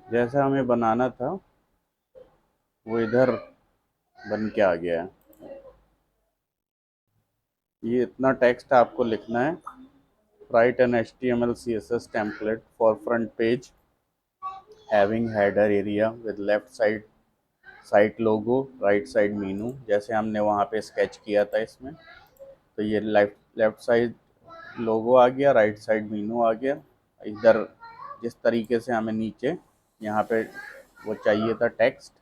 जैसा हमें बनाना था वो इधर बन के आ गया है। ये इतना टेक्स्ट आपको लिखना है। Write an HTML CSS template for front page having header area with left side site logo right side menu, जैसे हमने वहाँ पे स्केच किया था इसमें। तो ये लेफ्ट लेफ्ट साइड लोगो आ गया, राइट साइड मीनू आ गया। इधर जिस तरीके से हमें नीचे यहाँ पे वो चाहिए था टेक्स्ट,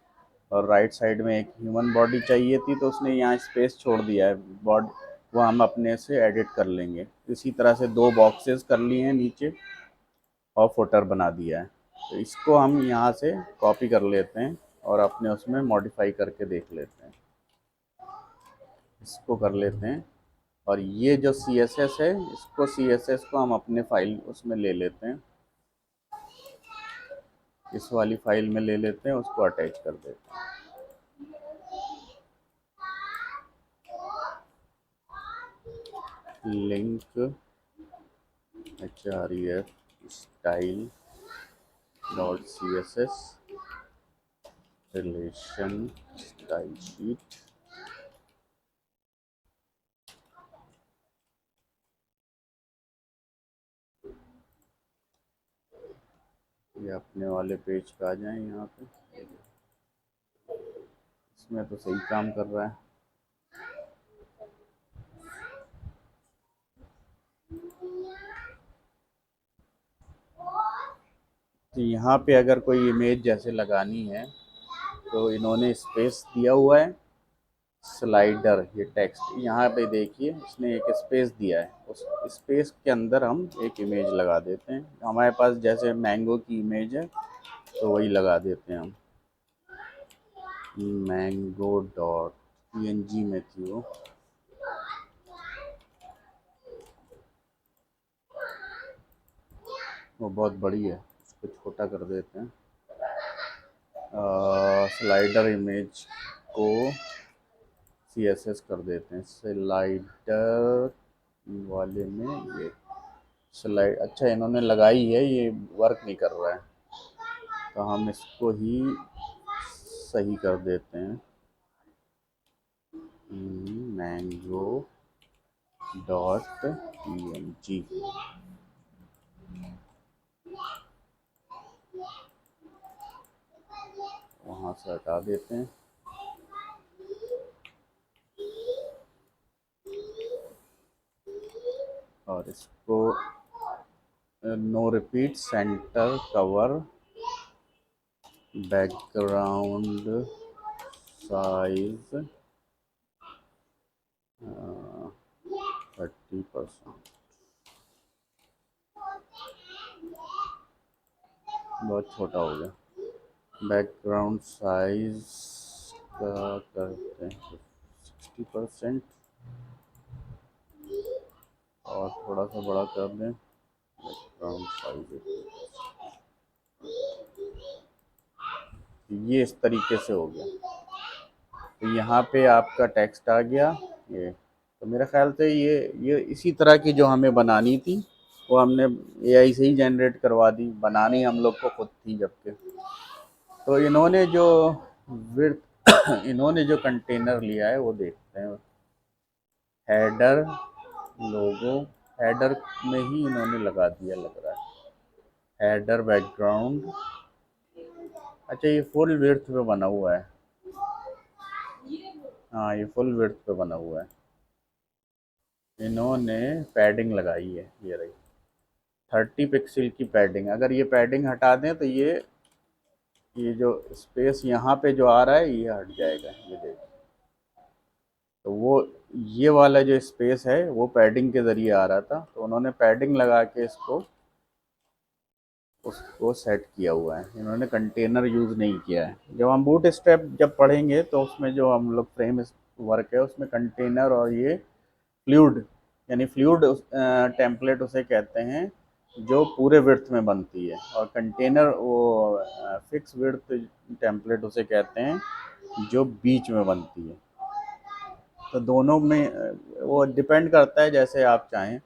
और राइट साइड में एक ह्यूमन बॉडी चाहिए थी, तो उसने यहाँ स्पेस छोड़ दिया है। बॉडी वो हम अपने से एडिट कर लेंगे। इसी तरह से दो बॉक्सेस कर लिए हैं नीचे और फुटर बना दिया है। तो इसको हम यहाँ से कॉपी कर लेते हैं और अपने उसमें मॉडिफाई करके देख लेते हैं। इसको कर लेते हैं, और ये जो CSS है, इसको CSS को हम अपने फाइल उसमें ले लेते हैं, इस वाली फाइल में ले लेते हैं, उसको अटैच कर देते हैं। Link href style dot CSS relation style sheet. ये अपने वाले पेज पे आ जाए। यहाँ पे इसमें तो सही काम कर रहा है। तो यहाँ पे अगर कोई इमेज जैसे लगानी है तो इन्होंने स्पेस दिया हुआ है। स्लाइडर, ये टेक्स्ट यहाँ पे देखिए, इसने एक स्पेस दिया है, उस स्पेस के अंदर हम एक इमेज लगा देते हैं। हमारे पास जैसे मैंगो की इमेज है तो वही लगा देते हैं हम। मैंगो डॉट PNG में थी वो बहुत बड़ी है, इसको छोटा कर देते हैं। स्लाइडर इमेज को CSS कर देते हैं। स्लाइडर वाले में ये स्लाइड, अच्छा इन्होंने लगाई है, ये वर्क नहीं कर रहा है, तो हम इसको ही सही कर देते हैं। मैंगो डॉट PNG वहाँ से हटा देते हैं। और इसको no repeat, centre, cover, background size 30%। बहुत छोटा हो गया। बैकग्राउंड साइज का करते हैं 60% और थोड़ा सा बड़ा कर दें। बैकग्राउंड साइज ये इस तरीके से हो गया। तो यहाँ पे आपका टेक्स्ट आ गया ये। तो मेरे ख्याल से ये इसी तरह की जो हमें बनानी थी वो हमने AI से ही जनरेट करवा दी। बनानी हम लोग को खुद थी जबकि। तो इन्होंने जो विड्थ इन्होंने जो कंटेनर लिया है वो देखते हैं। हेडर लोगो, हेडर में ही इन्होंने लगा दिया लग रहा है। हेडर बैकग्राउंड, अच्छा ये फुल विड्थ पे बना हुआ है। हाँ ये फुल विड्थ पे बना हुआ है। इन्होंने पैडिंग लगाई है, ये रही 30 पिक्सल की पैडिंग। अगर ये पैडिंग हटा दें तो ये जो स्पेस यहाँ पे जो आ रहा है ये हट जाएगा, ये देखिए। तो वो ये वाला जो स्पेस है वो पैडिंग के ज़रिए आ रहा था, तो उन्होंने पैडिंग लगा के उसको सेट किया हुआ है। इन्होंने कंटेनर यूज़ नहीं किया है। जब हम बूट स्ट्रैप जब पढ़ेंगे तो उसमें जो हम लोग फ्रेम वर्क है उसमें कंटेनर और ये फ्लूइड, यानी फ्लूइड टेम्पलेट उसे कहते हैं जो पूरे विड्थ में बनती है, और कंटेनर वो फिक्स विड्थ टेम्पलेट उसे कहते हैं जो बीच में बनती है। तो दोनों में वो डिपेंड करता है जैसे आप चाहें।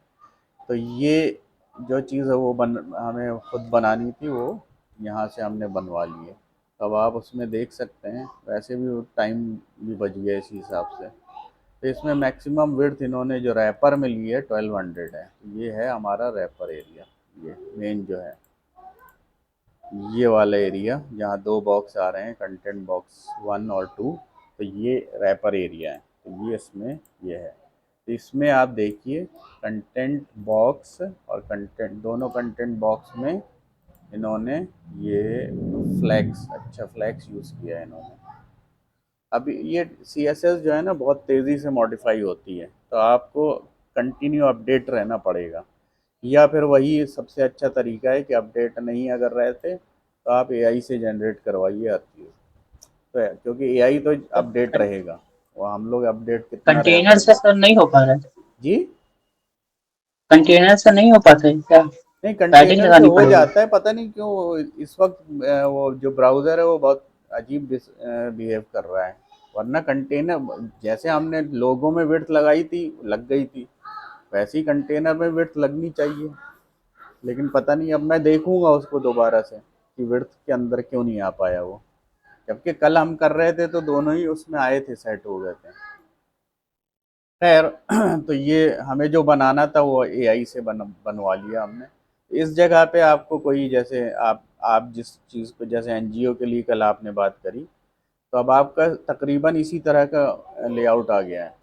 तो ये जो चीज़ है वो हमें खुद बनानी थी, वो यहाँ से हमने बनवा ली है। अब आप उसमें देख सकते हैं, वैसे भी टाइम भी बच गया इसी हिसाब से। तो इसमें मैक्सिमम विड्थ इन्होंने जो रैपर में ली है 1200 है। ये है हमारा रैपर एरिया, ये मेन जो है ये वाला एरिया जहाँ दो बॉक्स आ रहे हैं, कंटेंट बॉक्स 1 और 2। तो ये रैपर एरिया है, तो ये इसमें ये है। तो इसमें आप देखिए कंटेंट बॉक्स और कंटेंट, दोनों कंटेंट बॉक्स में इन्होंने ये फ्लैग्स, अच्छा फ्लैग्स यूज़ किया है इन्होंने। अब ये CSS जो है ना बहुत तेज़ी से मॉडिफाई होती है, तो आपको कंटिन्यू अपडेट रहना पड़ेगा, या फिर वही सबसे अच्छा तरीका है कि अपडेट नहीं अगर रहते तो आप AI से जनरेट करवाइए हर चीज़। तो क्योंकि AI तो अपडेट रहेगा, वो हम लोग अपडेट कितना रह कंटेनर से पाएंगे। सर नहीं हो पा रहा है। जी, कंटेनर से नहीं हो पाता है क्या? नहीं पैडिंग कंटेनर से लगानी हो पड़ेगी। जाता है, पता नहीं क्यों इस वक्त वो जो ब्राउज़र है वो बहुत अजीब बिहेव कर रहा है। वरना कंटेनर जैसे हमने लोगों में विड्थ लगाई थी लग गई थी, वैसे ही कंटेनर में विड्थ लगनी चाहिए। लेकिन पता नहीं, अब मैं देखूंगा उसको दोबारा से कि विड्थ के अंदर क्यों नहीं आ पाया वो, जबकि कल हम कर रहे थे तो दोनों ही उसमें आए थे, सेट हो गए थे। खैर तो ये हमें जो बनाना था वो AI से बनवा लिया हमने। इस जगह पे आपको कोई जैसे आप जिस चीज़ को, जैसे NGO के लिए कल आपने बात करी, तो अब आपका तकरीबन इसी तरह का लेआउट आ गया है।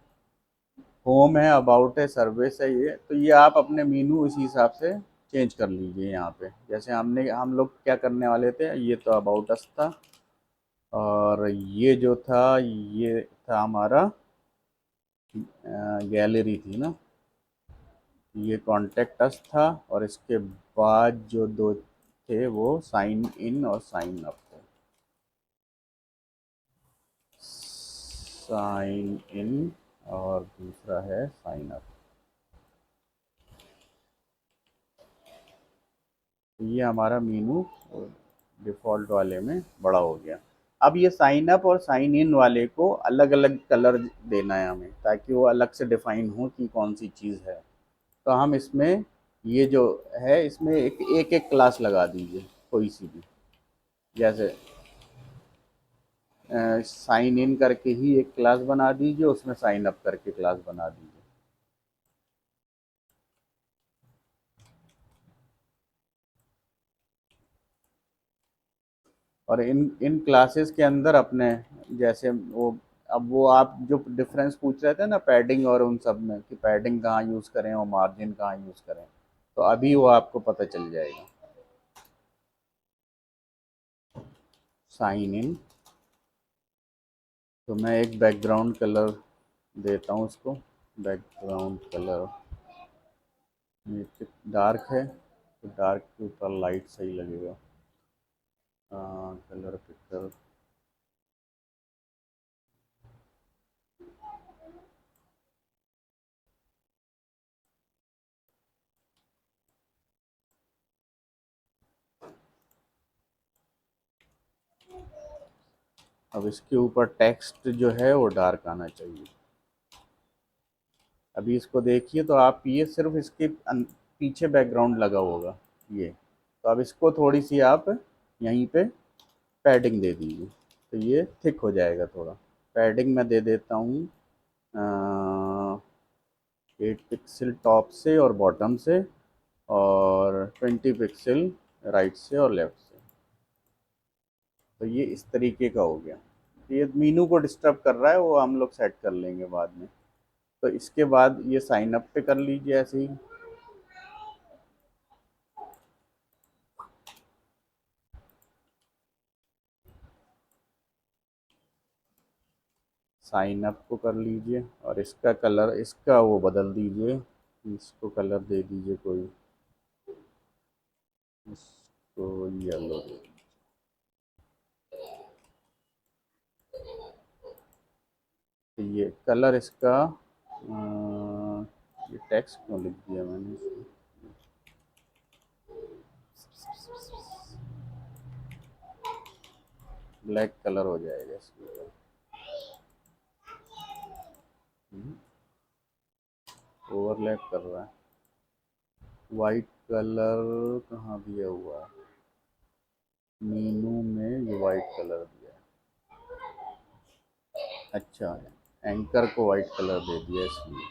होम है, अबाउट है, सर्विस है, ये तो ये आप अपने मीनू इसी हिसाब से चेंज कर लीजिए यहाँ पे। जैसे हम लोग क्या करने वाले थे, ये तो अबाउट अस था, और ये जो था ये था हमारा गैलरी थी ना, ये कॉन्टेक्ट अस था, और इसके बाद जो दो थे वो साइन इन और साइन अप थे। साइन इन और दूसरा है साइन अप। ये हमारा मीनू डिफ़ॉल्ट वाले में बड़ा हो गया। अब ये साइन अप और साइन इन वाले को अलग अलग कलर देना है हमें, ताकि वो अलग से डिफ़ाइन हो कि कौन सी चीज़ है। तो हम इसमें ये जो है इसमें एक एक एक क्लास लगा दीजिए कोई सी भी। जैसे साइन इन करके ही एक क्लास बना दीजिए, उसमें साइन अप करके क्लास बना दीजिए। और इन इन क्लासेस के अंदर अपने जैसे वो, अब वो आप जो डिफरेंस पूछ रहे थे ना पैडिंग और उन सब में, कि पैडिंग कहाँ यूज़ करें और मार्जिन कहाँ यूज़ करें, तो अभी वो आपको पता चल जाएगा। साइन इन, तो मैं एक बैकग्राउंड कलर देता हूँ उसको। बैकग्राउंड कलर ये डार्क है, तो डार्क के ऊपर लाइट सही लगेगा। कलर पिक्चर, अब इसके ऊपर टेक्स्ट जो है वो डार्क आना चाहिए। अभी इसको देखिए तो आप ये सिर्फ इसके पीछे बैकग्राउंड लगा होगा ये, तो अब इसको थोड़ी सी आप यहीं पे पैडिंग दे दीजिए, तो ये थिक हो जाएगा थोड़ा। पैडिंग मैं दे देता हूँ 8 पिक्सल टॉप से और बॉटम से, और 20 पिक्सल राइट से और लेफ्ट से। तो ये इस तरीके का हो गया। ये मीनू को डिस्टर्ब कर रहा है, वो हम लोग सेट कर लेंगे बाद में। तो इसके बाद ये साइन अप पे कर लीजिए ऐसे ही। साइन अप को कर लीजिए और इसका कलर, इसका वो बदल दीजिए, इसको कलर दे दीजिए कोई, इसको येलो दे दीजिए। तो ये कलर इसका ये टेक्स्ट क्यों लिख दिया मैंने इसमें? ब्लैक कलर हो जाएगा इसमें। ओवरलैप कर रहा है। वाइट कलर कहाँ दिया हुआ है? मीनू में ये वाइट कलर दिया है। अच्छा, एंकर को वाइट कलर दे दिया इसलिए।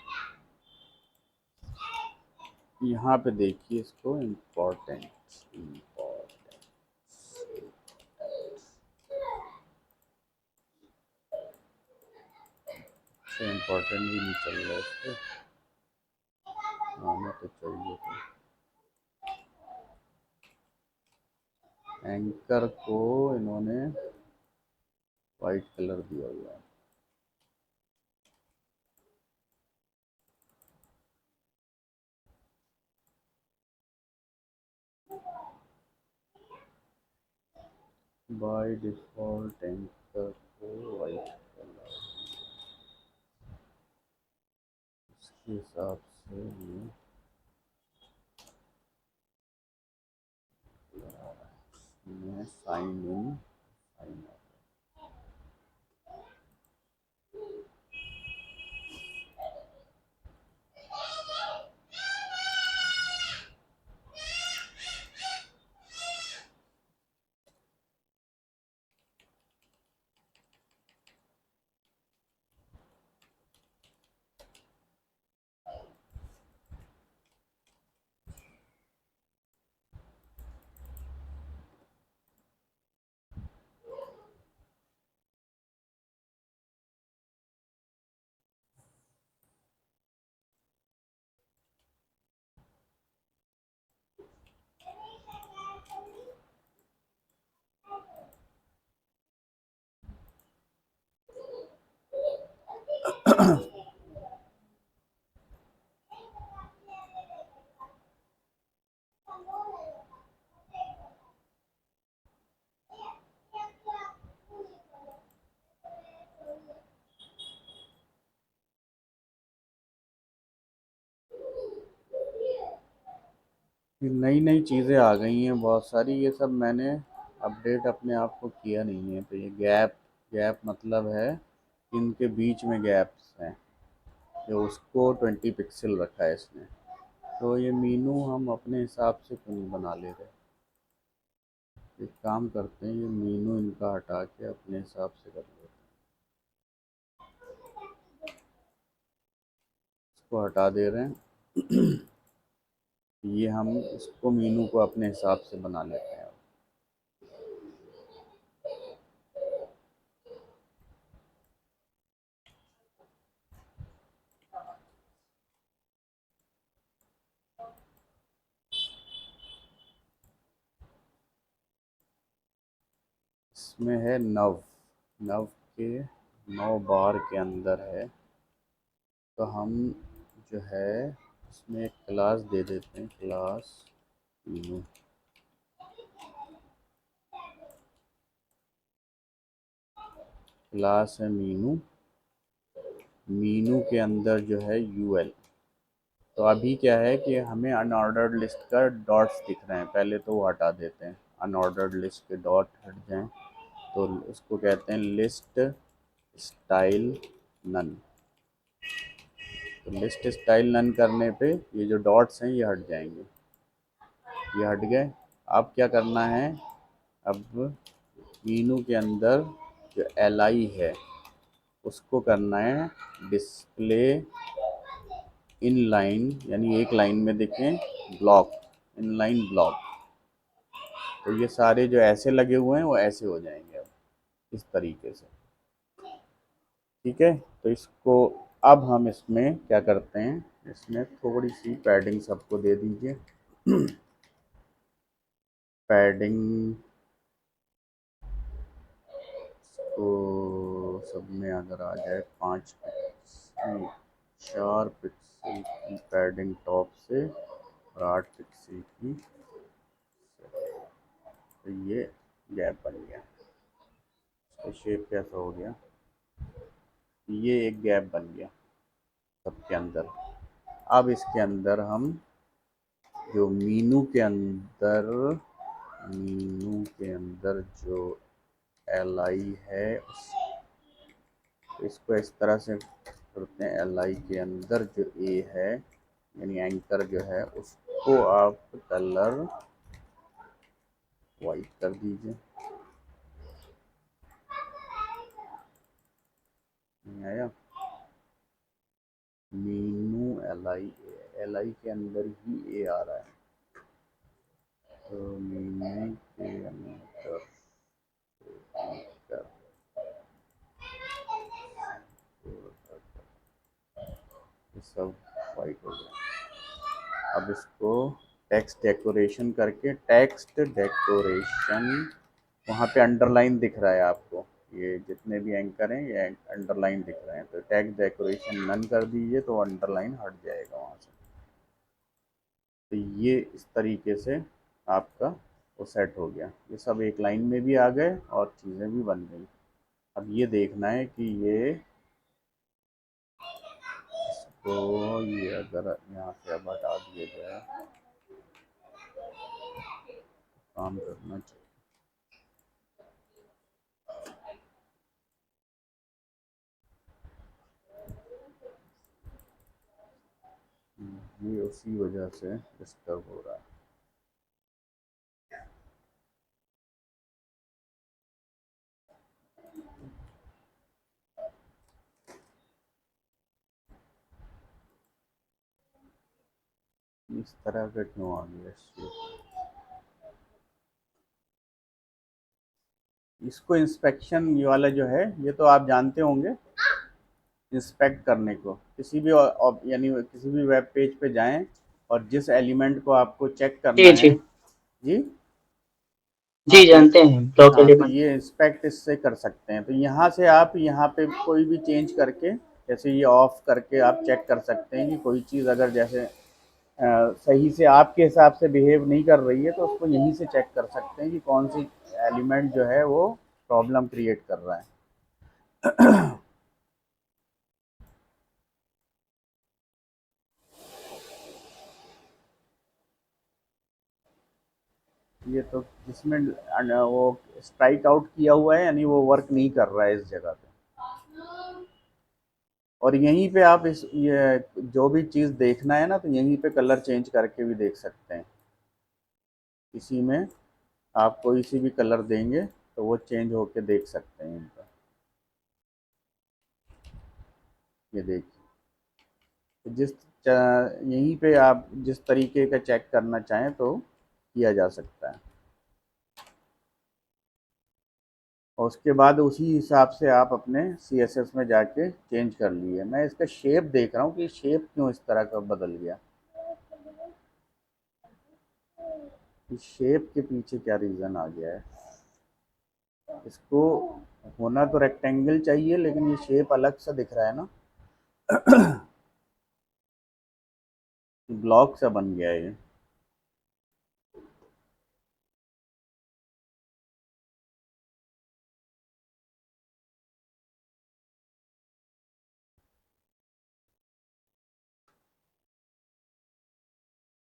यहाँ पे देखिए इसको, इम्पोर्टेंट इम्पोर्टेंट से इम्पोर्टेंट भी नहीं चल रहा है इस पर, आना तो चाहिए था। एंकर को इन्होंने वाइट कलर दिया हुआ है। बाय डिफ़ॉल्ट एंकर को वाइट कलर, इसके हिसाब से ये साइन इन साइन आउट। नई नई चीज़ें आ गई हैं बहुत सारी, ये सब मैंने अपडेट अपने आप को किया नहीं है। तो ये गैप, गैप मतलब है इनके बीच में गैप्स हैं, जो उसको 20 पिक्सल रखा है इसने। तो ये मीनू हम अपने हिसाब से क्यों नहीं बना ले रहे? एक काम करते हैं, ये मीनू इनका हटा के अपने हिसाब से कर लेते हैं। इसको हटा दे रहे हैं। ये हम इसको मीनू को अपने हिसाब से बना लेते हैं। इसमें है नव, नव के 9 बार के अंदर है। तो हम जो है इसमें एक क्लास दे देते हैं, क्लास मीनू। क्लास है मीनू, मीनू के अंदर जो है यूएल। तो अभी क्या है कि हमें अनऑर्डर्ड लिस्ट का डॉट्स दिख रहे हैं, पहले तो वो हटा देते हैं, अनऑर्डर्ड लिस्ट के डॉट हट जाएं। तो उसको कहते हैं लिस्ट स्टाइल नन। तो लिस्ट स्टाइल नन करने पे ये जो डॉट्स हैं ये हट जाएंगे, ये हट गए। अब क्या करना है, अब मीनू के अंदर जो एल आई है उसको करना है डिस्प्ले इन लाइन, यानी एक लाइन में देखें ब्लॉक, इन लाइन ब्लॉक। तो ये सारे जो ऐसे लगे हुए हैं वो ऐसे हो जाएंगे अब, इस तरीके से। ठीक है, तो इसको अब हम इसमें क्या करते हैं, इसमें थोड़ी सी पैडिंग सबको दे दीजिए। पैडिंग को सब में अगर आ जाए 5 पिक्सल 4 पिक्सल की पैडिंग टॉप से और 8 पिक्सल की, तो ये गैप बन गया। तो शेप कैसा हो गया, ये एक गैप बन गया सबके अंदर। अब इसके अंदर हम जो मीनू के अंदर जो एल आई है इसको इस तरह से करते हैं। एल आई के अंदर जो ए है यानी एंकर जो है उसको आप कलर वाइट कर दीजिए। नहीं आया, मीनू एल आई के अंदर ही ए आ रहा है, तो मीनू के अंदर सब वाइट हो गया। अब इसको टेक्स्ट डेकोरेशन करके, टेक्स्ट डेकोरेशन वहाँ पे अंडरलाइन दिख रहा है आपको, ये जितने भी एंकर हैं ये अंडरलाइन दिख रहे हैं, तो टेक्स्ट डेकोरेशन नन कर दीजिए तो अंडरलाइन हट जाएगा वहाँ से। तो ये इस तरीके से आपका वो सेट हो गया, ये सब एक लाइन में भी आ गए और चीज़ें भी बन गई। अब ये देखना है कि ये तो ये अगर यहाँ से अब हटा दिया जाए काम करना चाहिए। ये उसी वजह से डिस्टर्ब हो रहा है। इस तरह का क्यों आ गया शेप? इसको इंस्पेक्शन ये वाला जो है ये तो आप जानते होंगे, इंस्पेक्ट करने को किसी भी यानी किसी भी वेब पेज पे जाएं और जिस एलिमेंट को आपको चेक करना जी है। जी जी हाँ, जी, जानते हैं ब्लॉक हाँ तो एलिमेंट। ये इंस्पेक्ट इससे कर सकते हैं। तो यहाँ से आप यहाँ पे कोई भी चेंज करके, जैसे ये ऑफ करके आप चेक कर सकते हैं कि कोई चीज़ अगर जैसे सही से आपके हिसाब से बिहेव नहीं कर रही है तो उसको यहीं से चेक कर सकते हैं कि कौन सी एलिमेंट जो है वो प्रॉब्लम क्रिएट कर रहा है। ये तो जिसमें वो स्ट्राइक आउट किया हुआ है यानी वो वर्क नहीं कर रहा है इस जगह पे। और यहीं पे आप इस ये जो भी चीज़ देखना है ना तो यहीं पे कलर चेंज करके भी देख सकते हैं। इसी में आप कोई सी भी कलर देंगे तो वो चेंज होके देख सकते हैं इनका। ये देखिए, तो यहीं पे आप जिस तरीके का चेक करना चाहें तो किया जा सकता है, और उसके बाद उसी हिसाब से आप अपने CSS में जाके चेंज कर लिए। मैं इसका शेप देख रहा हूँ कि शेप क्यों इस तरह का बदल गया, इस शेप के पीछे क्या रीज़न आ गया है। इसको होना तो रेक्टेंगल चाहिए लेकिन ये शेप अलग सा दिख रहा है ना, ब्लॉक सा बन गया है ये।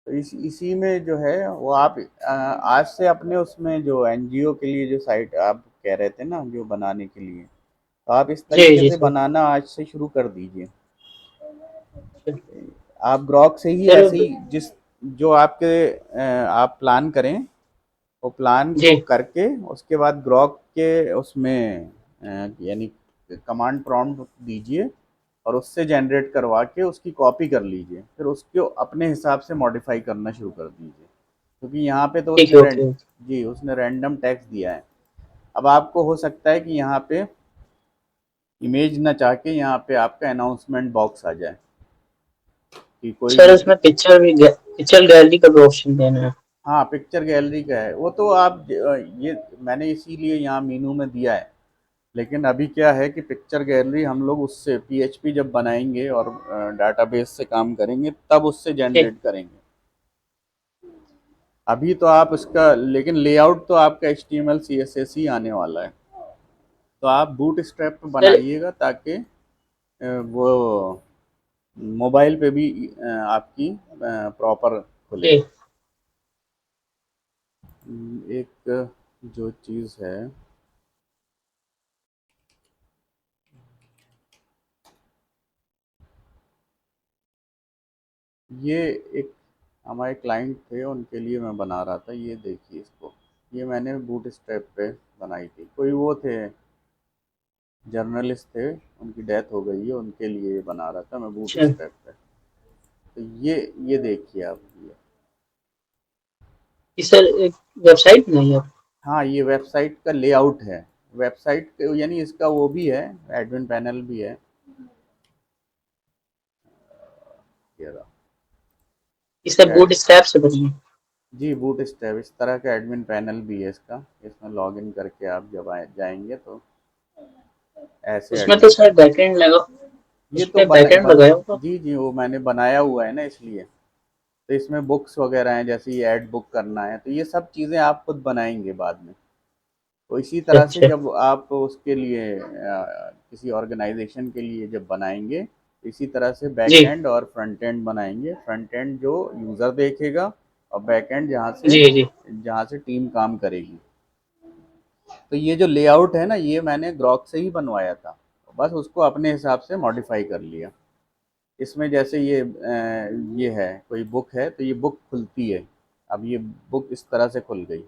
तो इसी में जो है वो आप आज से अपने उसमें जो NGO के लिए जो साइट आप कह रहे थे ना जो बनाने के लिए, तो आप इस जी तरीके जी से सर। बनाना आज से शुरू कर दीजिए। चल- आप ग्रॉक से ही चलो ऐसे ही जिस जो आपके आप प्लान करें वो प्लान जी को करके उसके बाद ग्रॉक के उसमें यानी कमांड प्रॉम्प्ट दीजिए और उससे जनरेट करवा के उसकी कॉपी कर लीजिए, फिर उसको अपने हिसाब से मॉडिफाई करना शुरू कर दीजिए, क्योंकि यहाँ पे तो ठीक है, ओके ओके। जी उसने रैंडम टेक्स्ट दिया है। अब आपको हो सकता है कि यहाँ पे इमेज ना चाह के यहाँ पे आपका अनाउंसमेंट बॉक्स आ जाए कि कोई सर भी। उसमें पिक्चर गैलरी का भी ऑप्शन देना है। हाँ पिक्चर गैलरी का है वो तो आप ये मैंने इसीलिए यहाँ मीनू में दिया है लेकिन अभी क्या है कि पिक्चर गैलरी हम लोग उससे पीएचपी जब बनाएंगे और डाटाबेस से काम करेंगे तब उससे ठीक। जनरेट करेंगे। अभी तो आप उसका लेकिन लेआउट तो आपका H T M L C S S ही आने वाला है। तो आप बूट स्ट्रैप पे सर बनाइएगा ताकि वो मोबाइल पे भी आपकी प्रॉपर खुले। ठीक। एक जो चीज़ है, ये एक हमारे क्लाइंट थे उनके लिए मैं बना रहा था। ये देखिए इसको, ये मैंने बूट स्ट्रैप पे बनाई थी। कोई वो थे, जर्नलिस्ट थे, उनकी डेथ हो गई है, उनके लिए ये बना रहा था मैं बूट अच्छा। स्ट्रैप पे। तो ये देखिए आप ये। ये सर एक वेबसाइट बनाई है आप? हाँ, ये वेबसाइट का लेआउट है। वेबसाइट यानी इसका वो भी है, एडमिन पैनल भी है। ये रहा। ये सर ऐड- बूट स्ट्रैप से बनी है? जी, बूट स्ट्रैप इस तरह का एडमिन पैनल भी है इसका। इसमें लॉगिन करके आप जब जाएंगे तो ऐसे उसमें तो एडमिन सर बैकएंड लगा, ये तो उसमें बैकएंड लगाया होगा। जी जी, वो मैंने बनाया हुआ है ना इसलिए। तो इसमें बुक्स वगैरह हैं, जैसे ये ऐड बुक करना है तो ये सब चीज़ें आप खुद बनाएंगे बाद में। तो इसी तरह से अच्छा। जब आप उसके लिए किसी ऑर्गेनाइजेशन के लिए जब बनाएंगे तो इसी तरह से बैक जी एंड और फ्रंट एंड बनाएंगे। फ्रंट एंड जो यूज़र देखेगा और बैक एंड जी जी। जहाँ से टीम काम करेगी। तो ये जो लेआउट है ना, ये मैंने ग्रॉक से ही बनवाया था, बस उसको अपने हिसाब से मॉडिफाई कर लिया। इसमें जैसे ये है, कोई बुक है तो ये बुक खुलती है। अब ये बुक इस तरह से खुल गई।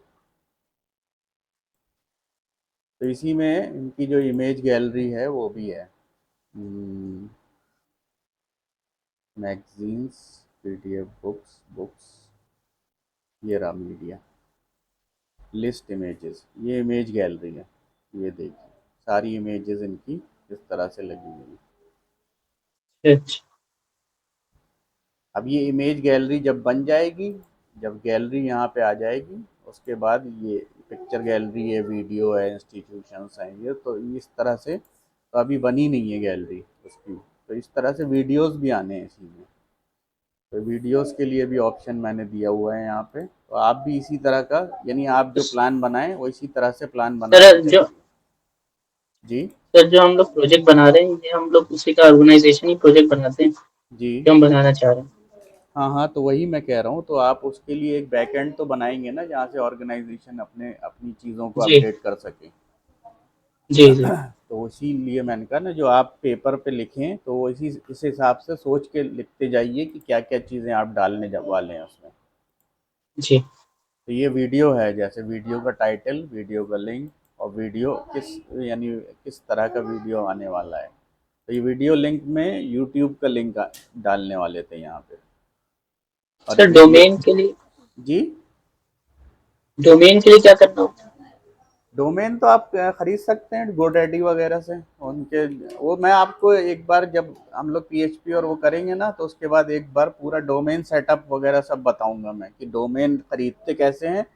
तो इसी में इनकी जो इमेज गैलरी है वो भी है। मैगजीन्स, पीडीएफ बुक्स, ये रहा मीडिया, लिस्ट इमेजेस, ये इमेज गैलरी है। ये देखिए सारी इमेजेस इनकी इस तरह से लगी हुई है। अच्छा। अब ये इमेज गैलरी जब बन जाएगी, जब गैलरी यहाँ पे आ जाएगी, उसके बाद ये पिक्चर गैलरी है, वीडियो है, इंस्टीट्यूशंस हैं, ये तो इस तरह से तो अभी बनी नहीं है गैलरी उसकी। तो इस तरह से वीडियोस भी आने हैं इसी में। तो वीडियोस के लिए भी ऑप्शन मैंने दिया हुआ है यहाँ पे। तो आप भी इसी तरह का, यानी आप जो प्लान बनाएं वो इसी तरह से प्लान बना के सर जो चलेंगे। जी सर जो हम लोग प्रोजेक्ट बना रहे हैं, ये हम लोग उसी का ऑर्गेनाइजेशन ही प्रोजेक्ट बनाते हैं जी। जो हम बनाना चाह रहे हैं। हाँ हाँ, तो वही मैं कह रहा हूँ। तो आप उसके लिए एक बैकएंड तो बनाएंगे ना, जहाँ से ऑर्गेनाइजेशन अपने अपनी चीज़ों को जी अपडेट कर सके। जी जी। तो इसीलिए मैंने कहा ना, जो आप पेपर पे लिखें तो वो इस हिसाब से सोच के लिखते जाइए कि क्या क्या चीज़ें आप डालने वाले हैं उसमें। जी। तो ये वीडियो है, जैसे वीडियो का टाइटल, वीडियो का लिंक, और वीडियो यानी किस तरह का वीडियो आने वाला है। तो ये वीडियो लिंक में यूट्यूब का लिंक डालने वाले थे यहाँ पे। और सर वीडियो। जी। डोमेन के लिए क्या करना होता है? डोमेन तो आप खरीद सकते हैं गोडैडी वगैरह से उनके। वो मैं आपको एक बार जब हम लोग पीएचपी और वो करेंगे ना, तो उसके बाद एक बार पूरा डोमेन सेटअप वगैरह सब बताऊंगा मैं कि डोमेन खरीदते कैसे हैं,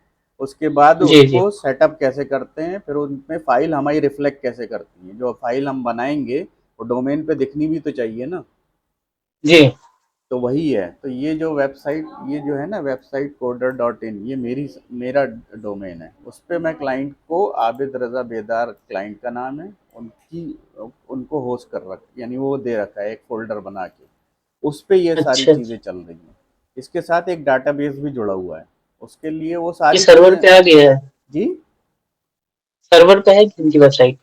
उसके बाद जी जी उसको सेटअप कैसे करते हैं, फिर उनमें फाइल हमारी रिफ्लेक्ट कैसे करती है। जो फाइल हम बनाएंगे वो डोमेन पे दिखनी भी तो चाहिए ना। जी। तो वही है। तो ये जो वेबसाइट, ये जो है ना वेबसाइट कोडर डॉट इन, ये मेरा डोमेन है। उस पर मैं क्लाइंट को, आबिद रज़ा बेदार क्लाइंट का नाम है, उनकी उनको होस्ट कर यानी वो दे रखा है एक फोल्डर बना के। उस पे ये सारी अच्छा चीज़ें अच्छा। चल रही हैं। इसके साथ एक डाटाबेस भी जुड़ा हुआ है, उसके लिए वो ये सारी सर्वर चीज़ें। पे आ गया है? जी। सर्वर पे है कि इनकी वेबसाइट?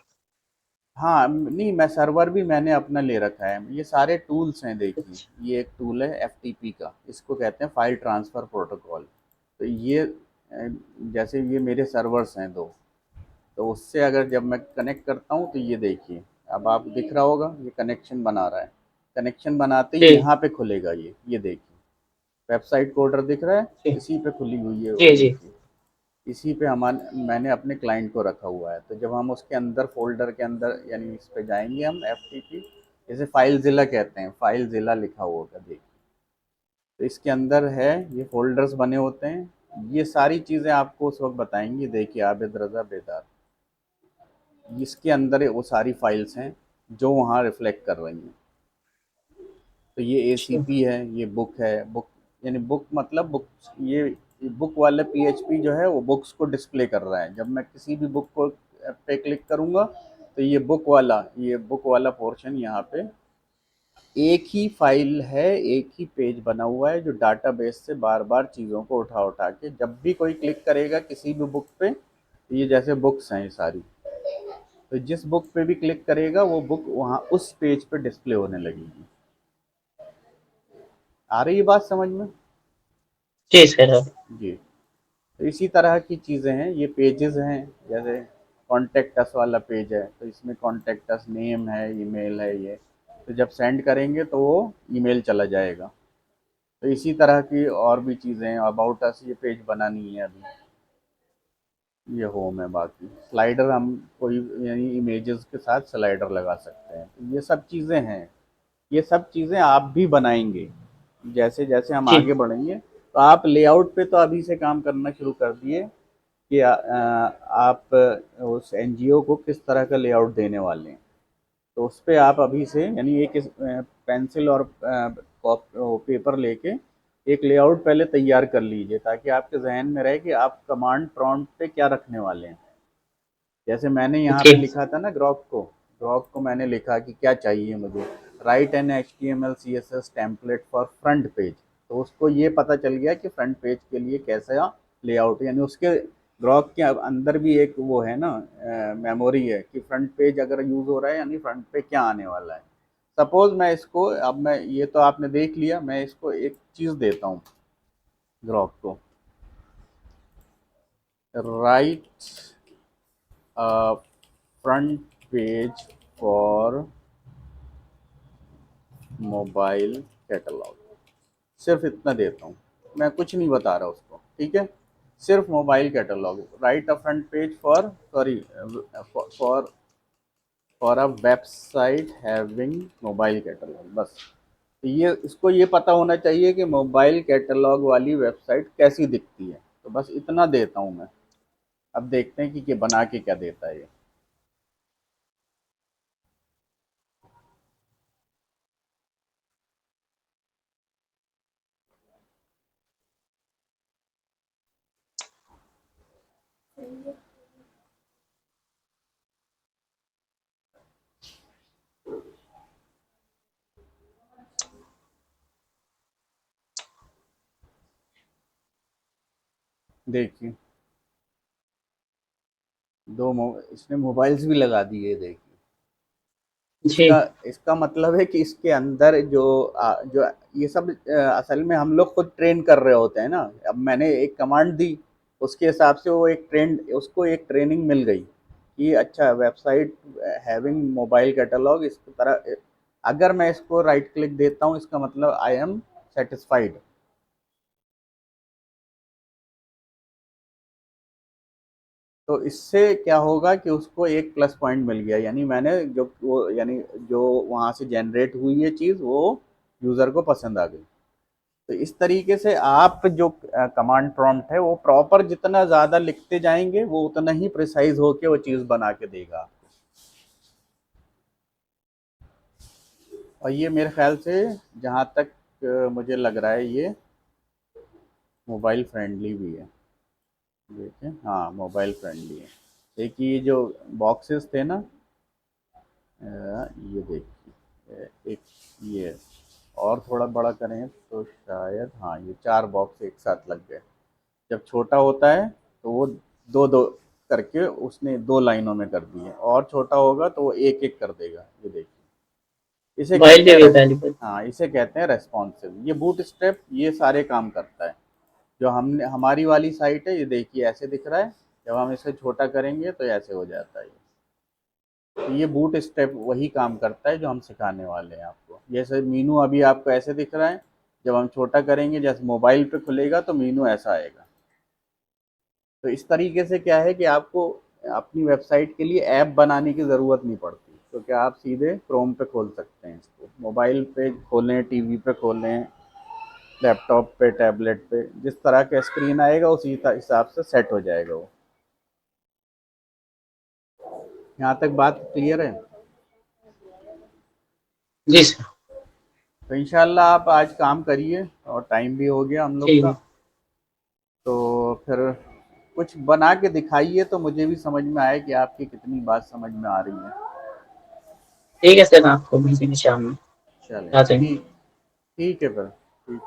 हाँ, नहीं, मैं सर्वर भी मैंने अपना ले रखा है। ये सारे टूल्स हैं देखिए। अच्छा। ये एक टूल है एफटीपी का, इसको कहते हैं फाइल ट्रांसफ़र प्रोटोकॉल। तो ये जैसे ये मेरे सर्वर्स हैं दो, तो उससे अगर जब मैं कनेक्ट करता हूँ तो ये देखिए, अब आप दिख रहा होगा ये कनेक्शन बना रहा है। कनेक्शन बनाते ही जी यहाँ पे खुलेगा ये देखिए, वेबसाइट कोडर दिख रहा है, जी इसी पे खुली हुई है वो जी जी। देखिए। इसी पे मैंने अपने क्लाइंट को रखा हुआ है। तो जब हम उसके अंदर फ़ोल्डर के अंदर यानी इस पे जाएँगे हम एफटीपी, जैसे फ़ाइलज़िला कहते हैं, फ़ाइलज़िला लिखा हुआ होगा देखिए। तो इसके अंदर है, ये फ़ोल्डर्स बने होते हैं। ये सारी चीज़ें आपको उस वक़्त बताएँगी। देखिए आबिद रज़ा बेदार, इसके अंदर वो सारी फाइल्स हैं जो वहाँ रिफ्लेक्ट कर रही हैं। तो ये अच्छा। ACP है, ये बुक है, बुक यानी बुक मतलब बुक, ये बुक वाला PHP जो है वो बुक्स को डिस्प्ले कर रहा है। जब मैं किसी भी बुक को पे क्लिक करूँगा तो ये बुक वाला पोर्शन यहाँ पे एक ही फाइल है, एक ही पेज बना हुआ है जो डाटाबेस से बार बार चीज़ों को उठा उठा के जब भी कोई क्लिक करेगा किसी भी बुक पे, तो ये जैसे बुक्स हैं ये सारी, तो जिस बुक पे भी क्लिक करेगा वो बुक वहाँ उस पेज पे डिस्प्ले होने लगेगी। आ रही है बात समझ में? जी सर। जी। तो इसी तरह की चीज़ें हैं, ये पेजेस हैं। जैसे कॉन्टेक्ट अस वाला पेज है, तो इसमें कॉन्टेक्ट अस नेम है, ईमेल है ये, तो जब सेंड करेंगे तो वो ईमेल चला जाएगा। तो इसी तरह की और भी चीज़ें हैं। अबाउट अस ये पेज बनानी है अभी, ये होम है। बाकी स्लाइडर हम कोई यानी इमेजेस के साथ स्लाइडर लगा सकते हैं। तो ये सब चीज़ें हैं, ये सब चीज़ें आप भी बनाएंगे जैसे जैसे हम जी। आगे बढ़ेंगे। तो आप लेआउट पे तो अभी से काम करना शुरू कर दिए कि आप उस NGO को किस तरह का लेआउट देने वाले हैं। तो उस पे आप अभी से यानी एक पेंसिल और पेपर लेके एक लेआउट पहले तैयार कर लीजिए, ताकि आपके जहन में रहे कि आप कमांड प्रॉम्प्ट पे क्या रखने वाले हैं। जैसे मैंने यहाँ ओके। पे लिखा था ना, ग्रॉक को मैंने लिखा कि क्या चाहिए मुझे, write an HTML CSS template for front page. तो उसको ये पता चल गया कि फ्रंट पेज के लिए कैसा लेआउट, यानी उसके ग्रॉक के अंदर भी एक वो है ना, मेमोरी है कि फ्रंट पेज अगर यूज़ हो रहा है यानी फ्रंट पे क्या आने वाला है। सपोज मैं इसको, अब मैं ये तो आपने देख लिया, मैं इसको एक चीज़ देता हूँ ग्रॉक को, right front page for mobile catalogue, सिर्फ इतना देता हूँ, मैं कुछ नहीं बता रहा उसको, ठीक है। सिर्फ mobile catalogue, right a front page for, sorry, for for a website having mobile catalogue, बस। तो ये इसको ये पता होना चाहिए कि मोबाइल कैटलॉग वाली वेबसाइट कैसी दिखती है। तो बस इतना देता हूँ मैं। अब देखते हैं कि बना के क्या देता है ये। देखिए, इसने मोबाइल्स भी लगा दिए, देखिए। जी। इसका इसका मतलब है कि इसके अंदर जो ये सब असल में हम लोग खुद ट्रेन कर रहे होते हैं ना। अब मैंने एक कमांड दी, उसके हिसाब से वो उसको एक ट्रेनिंग मिल गई कि अच्छा, वेबसाइट हैविंग मोबाइल कैटलॉग इस तरह। अगर मैं इसको राइट क्लिक देता हूँ, इसका मतलब आई एम सेटिस्फाइड। तो इससे क्या होगा कि उसको एक प्लस पॉइंट मिल गया, यानी मैंने जो वो यानी जो वहाँ से जनरेट हुई ये चीज़ वो यूज़र को पसंद आ गई। तो इस तरीके से आप जो कमांड प्रॉम्प्ट है वो प्रॉपर जितना ज़्यादा लिखते जाएंगे वो उतना ही प्रिसाइज होके वो चीज़ बना के देगा। और ये मेरे ख्याल से, जहाँ तक मुझे लग रहा है, ये मोबाइल फ्रेंडली भी है। देखें, हाँ, मोबाइल फ्रेंडली है। देखिए, ये जो बॉक्सेस थे ना, ये देखिए, एक ये, और थोड़ा बड़ा करें तो शायद, हाँ, ये 4 बॉक्स एक साथ लग गए। जब छोटा होता है तो वो दो दो करके उसने 2 लाइनों में कर दिए, और छोटा होगा तो वो एक एक कर देगा। ये देखिए, इसे मोबाइल कहते भी हैं अवेलेबल। हाँ, इसे कहते हैं रेस्पॉन्सिव। ये बूट स्ट्रैप ये सारे काम करता है। जो हमने हमारी वाली साइट है, ये देखिए ऐसे दिख रहा है, जब हम इसे छोटा करेंगे तो ऐसे हो जाता है। तो ये बूट स्टेप वही काम करता है जो हम सिखाने वाले हैं आपको। जैसे मीनू अभी आपको ऐसे दिख रहा है, जब हम छोटा करेंगे, जैसे मोबाइल पे खुलेगा तो मीनू ऐसा आएगा। तो इस तरीके से क्या है कि आपको अपनी वेबसाइट के लिए ऐप बनाने की ज़रूरत नहीं पड़ती। तो क्या आप सीधे क्रोम पे खोल सकते हैं इसको, मोबाइल पे खोलें, टीवी पे खोलें, लैपटॉप पे, टैबलेट पे, जिस तरह का स्क्रीन आएगा उसी हिसाब से सेट हो जाएगा वो। यहाँ तक बात क्लियर है? जी सर। तो इंशाल्लाह आप आज काम करिए, और टाइम भी हो गया हम लोग ठीक का। है। तो फिर कुछ बना के दिखाइए तो मुझे भी समझ में आए कि आपकी कितनी बात समझ में आ रही है। ठीक है सर, आपको मिलेंगे शाम में, चलें, आ जाएंगे। ठीक, ठीक है फिर, ठीक।